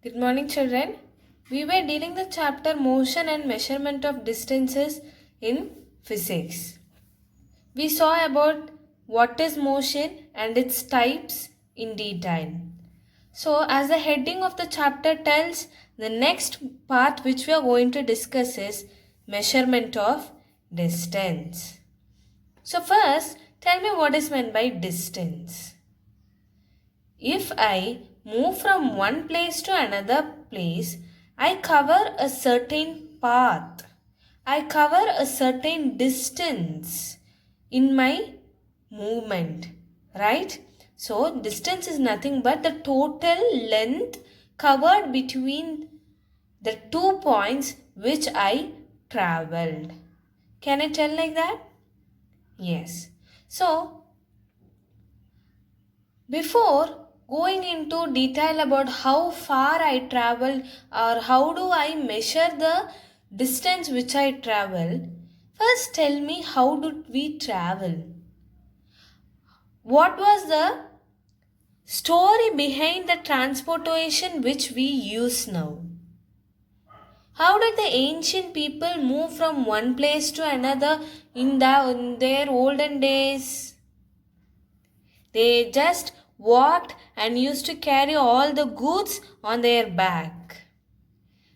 Good morning, children. We were dealing the chapter Motion and Measurement of Distances in Physics. We saw about what is motion and its types in detail. So, as the heading of the chapter tells, the next part which we are going to discuss is measurement of distance. So, first, tell me what is meant by distance. If I move from one place to another place, I cover a certain path. I cover a certain distance in my movement, right? So, distance is nothing but the total length covered between the 2 points which I traveled. Can I tell like that? Yes. So, before going into detail about how far I travel or how do I measure the distance which I travel, first tell me how did we travel? What was the story behind the transportation which we use now? How did the ancient people move from one place to another in their olden days? They just walked and used to carry all the goods on their back.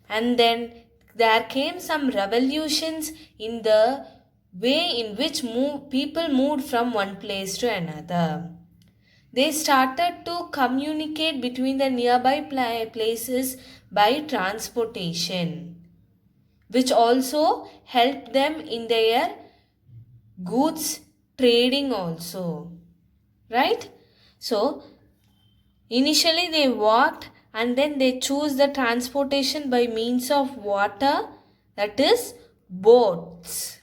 And then there came some revolutions in the way in which people moved from one place to another. They started to communicate between the nearby places by transportation, which also helped them in their goods trading also. Right? So, initially they walked and then they chose the transportation by means of water, that is boats.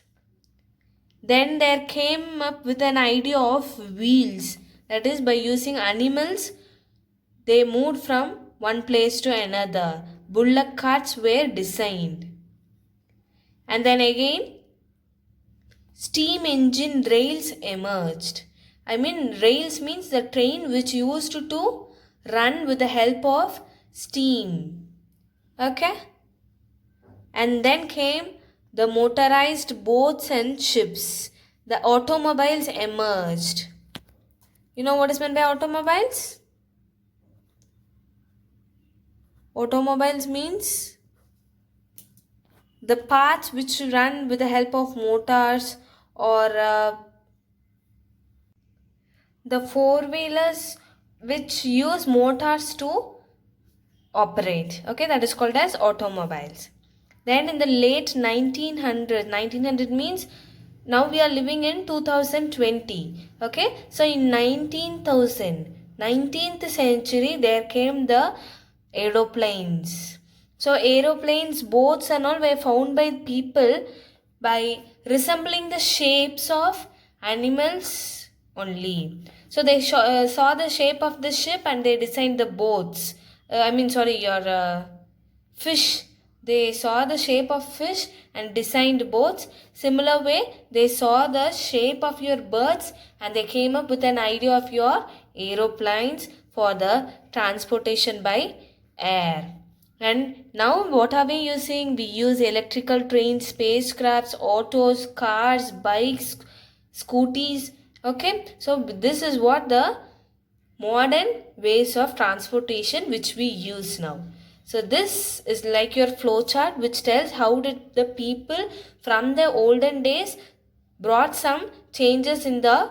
Then there came up with an idea of wheels, that is by using animals they moved from one place to another. Bullock carts were designed. And then again steam engine rails emerged. Rails means the train which used to run with the help of steam. Okay? And then came the motorized boats and ships. The automobiles emerged. You know what is meant by automobiles? Automobiles means the paths which run with the help of motors or the four-wheelers which use motors to operate. Okay, that is called as automobiles. Then in the late 1900 means now we are living in 2020. Okay, so in 19th century there came the aeroplanes. So aeroplanes, boats and all were found by people by resembling the shapes of animals only. So they saw the shape of the ship and they designed the boats. Your fish. They saw the shape of fish and designed boats. Similar way, they saw the shape of your birds and they came up with an idea of your aeroplanes for the transportation by air. And now what are we using? We use electrical trains, spacecrafts, autos, cars, bikes, scooties. Okay, so this is what the modern ways of transportation which we use now. So this is like your flowchart which tells how did the people from the olden days brought some changes in the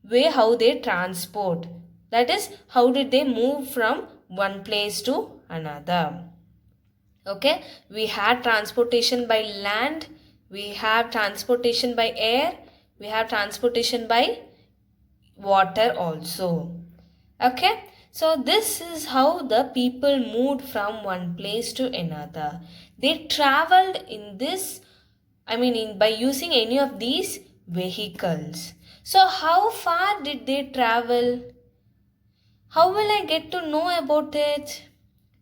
way how they transport. That is, how did they move from one place to another. Okay, we had transportation by land, we have transportation by air, we have transportation by water also. Okay, so this is how the people moved from one place to another. They traveled in this, by using any of these vehicles. So how far did they travel? How will I get to know about it?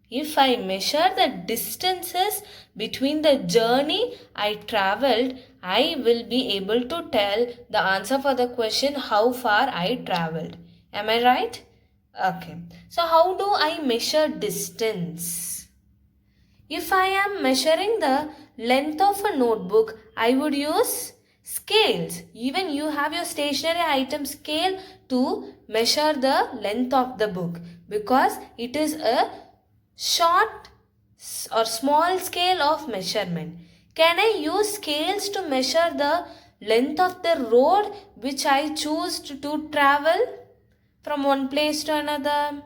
If I measure the distances between the journey I traveled, I will be able to tell the answer for the question how far I traveled. Am I right? Okay. So how do I measure distance? If I am measuring the length of a notebook, I would use scales. Even you have your stationary item scale to measure the length of the book, because it is a short or small scale of measurement. Can I use scales to measure the length of the road which I choose to travel from one place to another?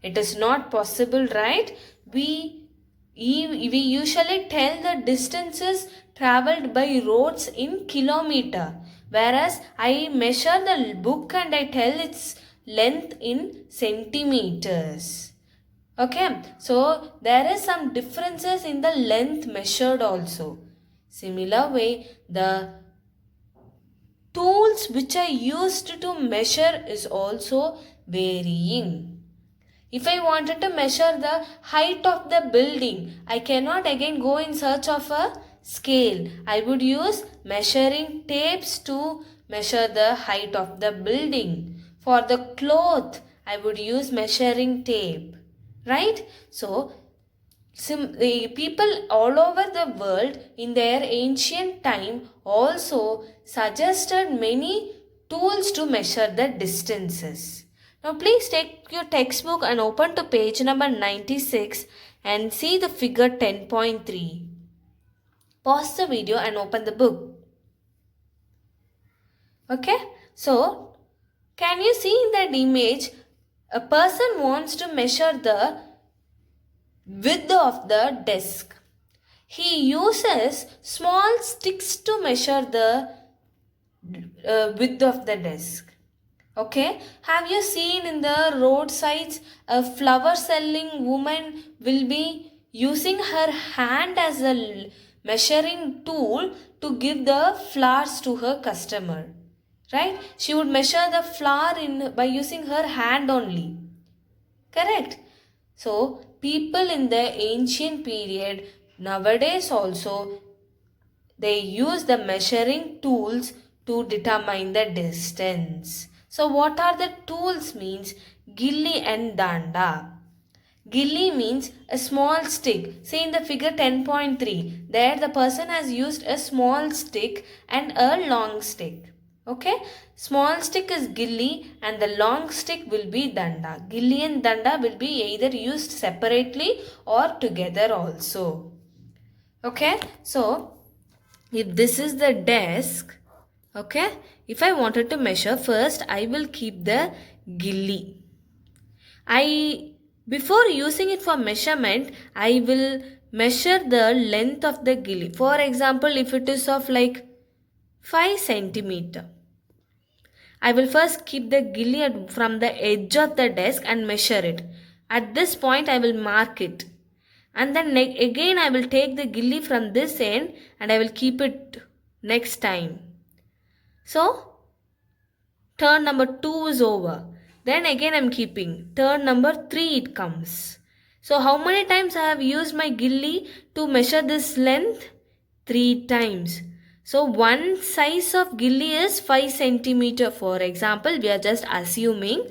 It is not possible, right? We usually tell the distances traveled by roads in kilometer, whereas I measure the book and I tell its length in centimeters. Okay, so there is some differences in the length measured also. Similar way, the tools which are used to measure is also varying. If I wanted to measure the height of the building, I cannot again go in search of a scale. I would use measuring tapes to measure the height of the building. For the cloth, I would use measuring tape. Right? So, the people all over the world in their ancient time also suggested many tools to measure the distances. Now please take your textbook and open to page number 96 and see the figure 10.3. Pause the video and open the book. Okay, so can you see in that image, a person wants to measure the width of the desk. He uses small sticks to measure the width of the desk. Okay, have you seen in the roadsides a flower selling woman will be using her hand as a measuring tool to give the flowers to her customer, right? She would measure the flower by using her hand only. Correct? So, people in the ancient period, nowadays also, they use the measuring tools to determine the distance. So, what are the tools means? Gilli and danda. Gilli means a small stick. See in the figure 10.3, there the person has used a small stick and a long stick. Okay, small stick is gilli and the long stick will be danda. Gilli and danda will be either used separately or together also. Okay, so if this is the desk, okay, if I wanted to measure, first I will keep the gilli. Before using it for measurement, I will measure the length of the gilli. For example, if it is of like 5 centimeter, I will first keep the gilli from the edge of the desk and measure it. At this point, I will mark it. And then again, I will take the gilli from this end and I will keep it next time. So, turn number 2 is over. Then again I am keeping. Turn number 3 it comes. So how many times I have used my gilli to measure this length? 3 times. So one size of gilli is 5 centimeter. For example, we are just assuming.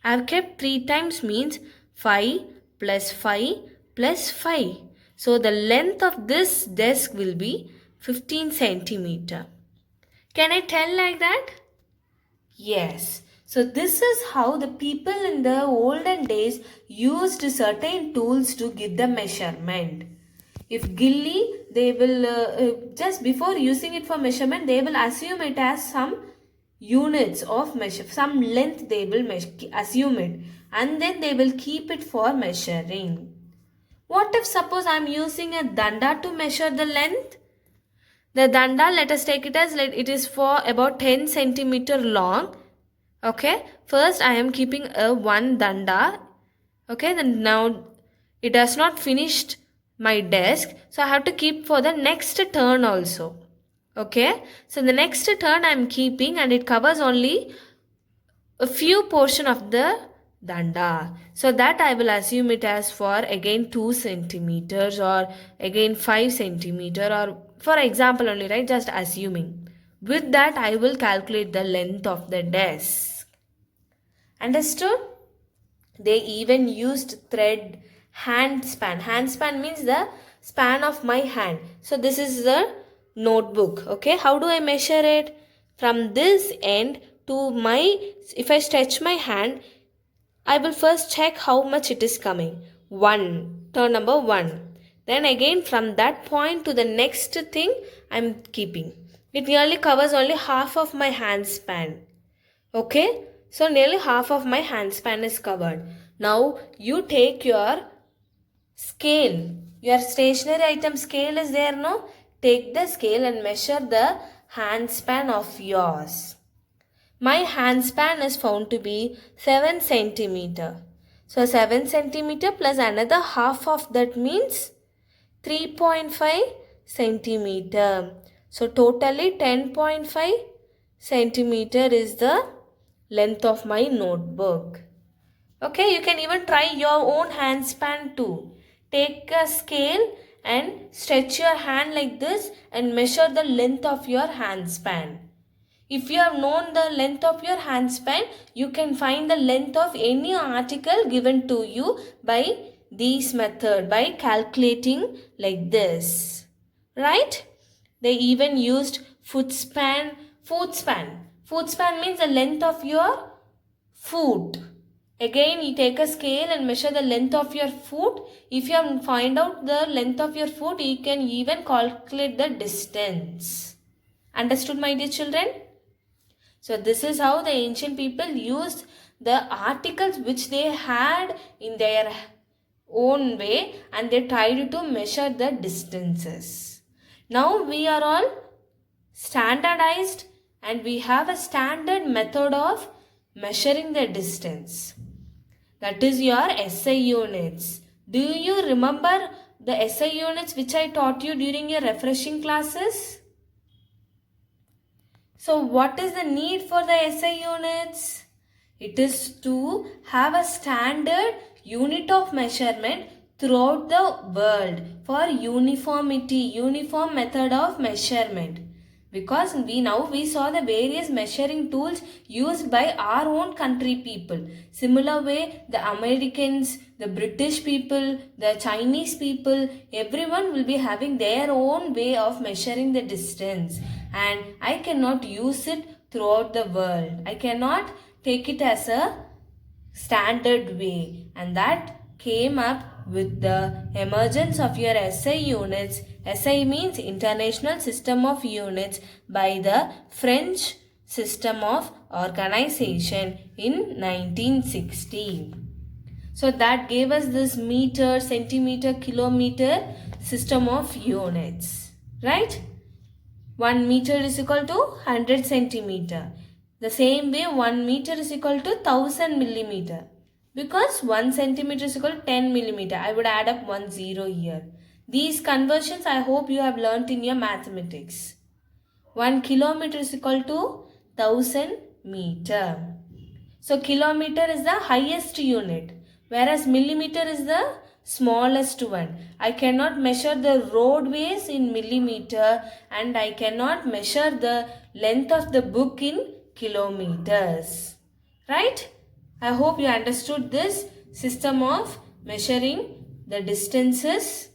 I have kept 3 times means 5 plus 5 plus 5. So the length of this desk will be 15 centimeter. Can I tell like that? Yes. So this is how the people in the olden days used certain tools to give the measurement. If gilli, they will just before using it for measurement, they will assume it as some units of measure, some length they will assume it, and then they will keep it for measuring. What if suppose I am using a danda to measure the length? The danda, let us take it as it is for about 10 centimeter long. Okay, first I am keeping a one danda. Okay, then now it has not finished my desk, so I have to keep for the next turn also. Okay, so the next turn I am keeping and it covers only a few portion of the danda. So that I will assume it as for again 2 centimeters or again 5 centimeter, or for example only, right, just assuming. With that I will calculate the length of the desk. Understood? They even used thread, hand span. Hand span means the span of my hand. So this is the notebook. Okay, how do I measure it? From this end to my, if I stretch my hand, I will first check how much it is coming. 1, turn number 1. Then again from that point to the next thing I am keeping. It nearly covers only half of my hand span. Okay, so nearly half of my hand span is covered. Now you take your scale. Your stationary item scale is there, no? Take the scale and measure the hand span of yours. My hand span is found to be 7 centimeter. So 7 centimeter plus another half of that means 3.5 centimeter. So totally 10.5 centimeter is the length of my notebook. Okay, you can even try your own hand span too. Take a scale and stretch your hand like this and measure the length of your hand span. If you have known the length of your hand span, you can find the length of any article given to you by this method, by calculating like this. Right? They even used foot span. Foot span. Foot span means the length of your foot. Again, you take a scale and measure the length of your foot. If you have find out the length of your foot, you can even calculate the distance. Understood, my dear children? So this is how the ancient people used the articles which they had in their own way, and they tried to measure the distances. Now we are all standardized and we have a standard method of measuring the distance. That is your SI units. Do you remember the SI units which I taught you during your refreshing classes? So what is the need for the SI units? It is to have a standard unit of measurement throughout the world for uniformity, uniform method of measurement. Because we saw the various measuring tools used by our own country people. Similar way, the Americans, the British people, the Chinese people, everyone will be having their own way of measuring the distance. And I cannot use it throughout the world. I cannot take it as a standard way, and that came up with the emergence of your SI units. SI means International System of Units by the French System of Organization in 1960. So that gave us this meter, centimeter, kilometer system of units, right? 1 meter is equal to 100 centimeter. The same way 1 meter is equal to 1000 millimeter. Because 1 centimeter is equal to 10 millimeter. I would add up 1 0 here. These conversions I hope you have learnt in your mathematics. 1 kilometer is equal to 1000 meter. So kilometer is the highest unit, whereas millimeter is the smallest one. I cannot measure the roadways in millimeter, and I cannot measure the length of the book in kilometers. Right? I hope you understood this system of measuring the distances.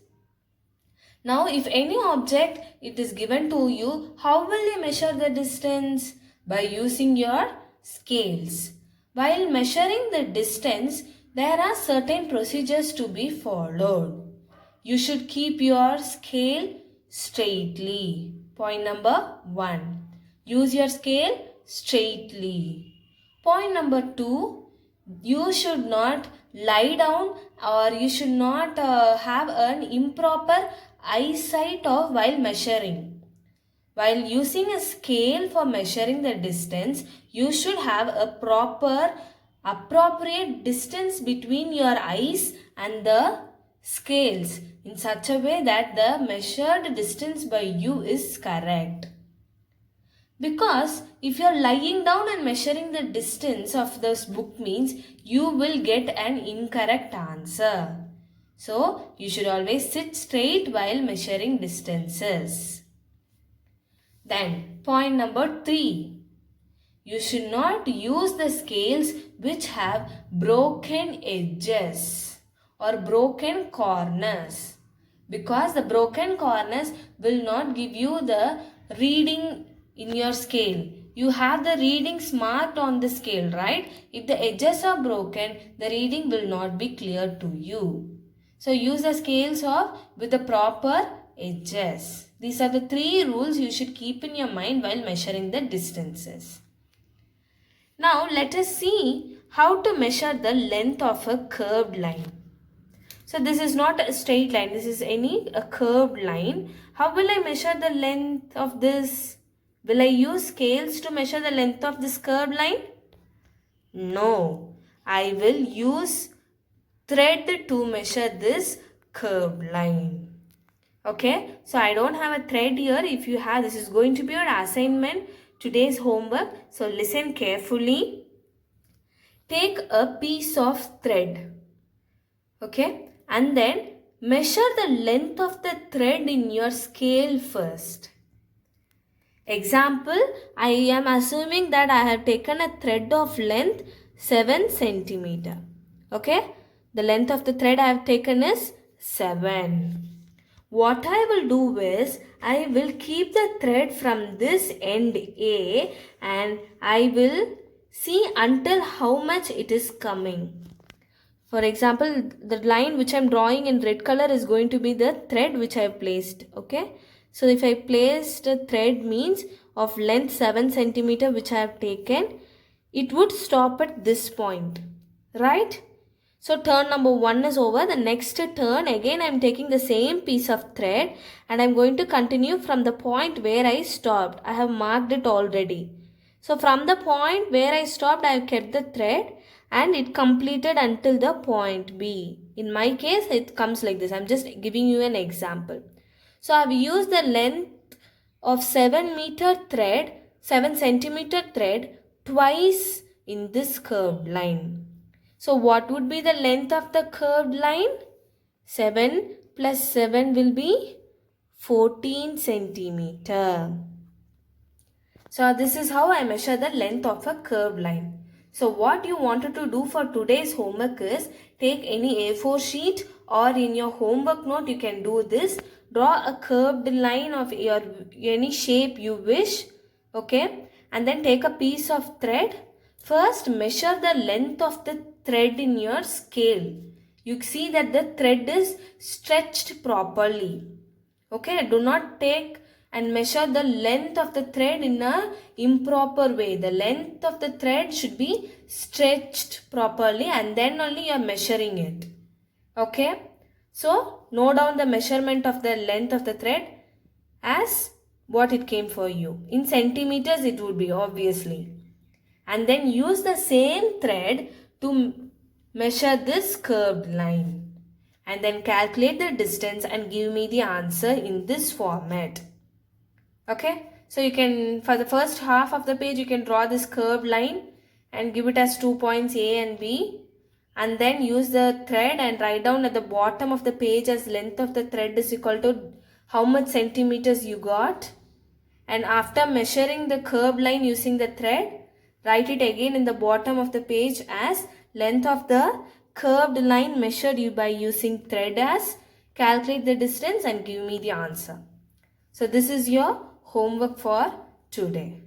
Now, if any object it is given to you, how will you measure the distance? By using your scales. While measuring the distance, there are certain procedures to be followed. You should keep your scale straightly. Point number 1. Use your scale straightly. Point number 2. You should not lie down, or you should not have an improper eyesight of while measuring. While using a scale for measuring the distance, you should have a appropriate distance between your eyes and the scales in such a way that the measured distance by you is correct. Because if you are lying down and measuring the distance of this book means you will get an incorrect answer. So you should always sit straight while measuring distances. Then point number 3. You should not use the scales which have broken edges or broken corners, because the broken corners will not give you the reading in your scale. You have the readings marked on the scale, right? If the edges are broken, the reading will not be clear to you. So use the scales with the proper edges. These are the 3 rules you should keep in your mind while measuring the distances. Now let us see how to measure the length of a curved line. So this is not a straight line, this is a curved line. How will I measure the length of this? Will I use scales to measure the length of this curved line? No, I will use thread to measure this curved line. Okay, so I don't have a thread here. If you have, this is going to be your assignment, today's homework. So listen carefully. Take a piece of thread. Okay, and then measure the length of the thread in your scale first. Example, I am assuming that I have taken a thread of length 7 centimeter. Okay, the length of the thread I have taken is 7. What I will do is, I will keep the thread from this end A and I will see until how much it is coming. For example, the line which I am drawing in red color is going to be the thread which I have placed. Okay. So if I placed a thread means of length 7 centimeter which I have taken, it would stop at this point. Right? So turn number 1 is over. The next turn again I am taking the same piece of thread and I am going to continue from the point where I stopped. I have marked it already. So from the point where I stopped, I have kept the thread and it completed until the point B. In my case, it comes like this. I am just giving you an example. So I have used the length of 7 centimeter thread twice in this curved line. So what would be the length of the curved line? 7 plus 7 will be 14 centimeter. So this is how I measure the length of a curved line. So what you wanted to do for today's homework is, take any A4 sheet or in your homework note you can do this. Draw a curved line of any shape you wish. Okay. And then take a piece of thread. First measure the length of the thread in your scale. You see that the thread is stretched properly. Okay, do not take and measure the length of the thread in a improper way. The length of the thread should be stretched properly and then only you are measuring it. Okay, so note down the measurement of the length of the thread as what it came for you. In centimeters it would be obviously. And then use the same thread to measure this curved line. And then calculate the distance and give me the answer in this format. Okay. So you can, for the first half of the page, you can draw this curved line and give it as 2 points A and B. And then use the thread and write down at the bottom of the page as length of the thread is equal to how much centimeters you got. And after measuring the curved line using the thread, write it again in the bottom of the page as length of the curved line measured you by using thread as, calculate the distance and give me the answer. So this is your homework for today.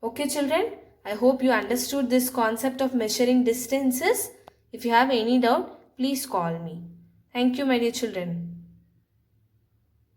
Okay children, I hope you understood this concept of measuring distances. If you have any doubt, please call me. Thank you my dear children.